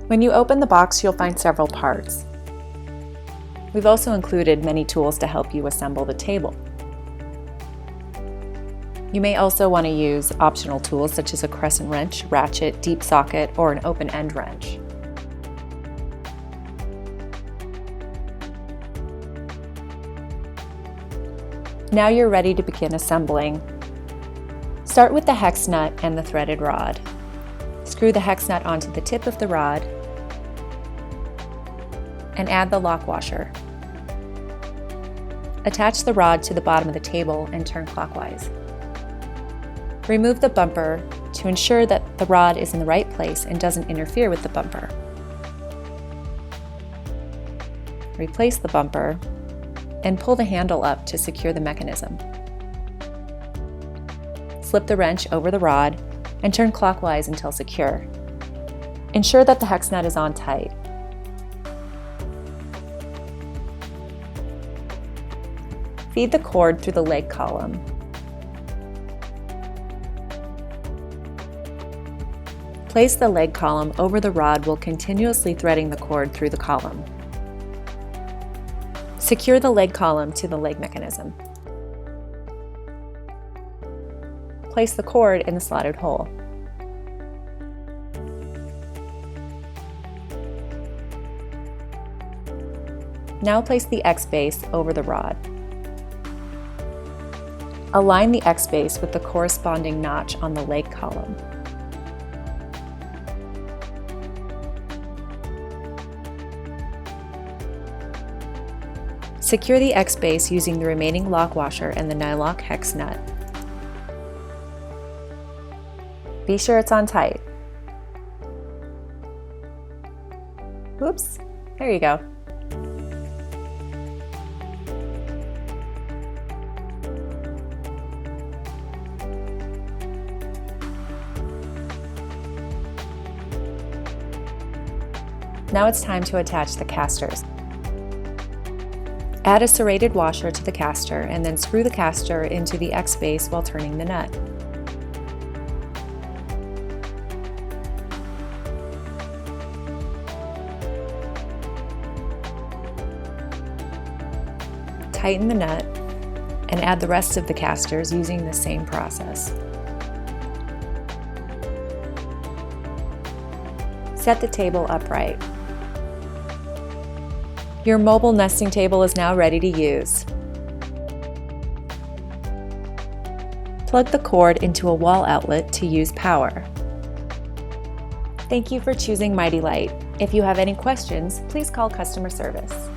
When you open the box, you'll find several parts. We've also included many tools to help you assemble the table. You may also want to use optional tools such as a crescent wrench, ratchet, deep socket, or an open end wrench. Now you're ready to begin assembling. Start with the hex nut and the threaded rod. Screw the hex nut onto the tip of the rod and add the lock washer. Attach the rod to the bottom of the table and turn clockwise. Remove the bumper to ensure that the rod is in the right place and doesn't interfere with the bumper. Replace the bumper and pull the handle up to secure the mechanism. Slip the wrench over the rod and turn clockwise until secure. Ensure that the hex nut is on tight. Feed the cord through the leg column. Place the leg column over the rod while continuously threading the cord through the column. Secure the leg column to the leg mechanism. Place the cord in the slotted hole. Now place the X base over the rod. Align the X base with the corresponding notch on the leg column. Secure the X base using the remaining lock washer and the nylock hex nut. Be sure it's on tight. Oops, there you go. Now it's time to attach the casters. Add a serrated washer to the caster and then screw the caster into the X base while turning the nut. Tighten the nut and add the rest of the casters using the same process. Set the table upright. Your mobile nesting table is now ready to use. Plug the cord into a wall outlet to use power. Thank you for choosing MityLite. If you have any questions, please call customer service.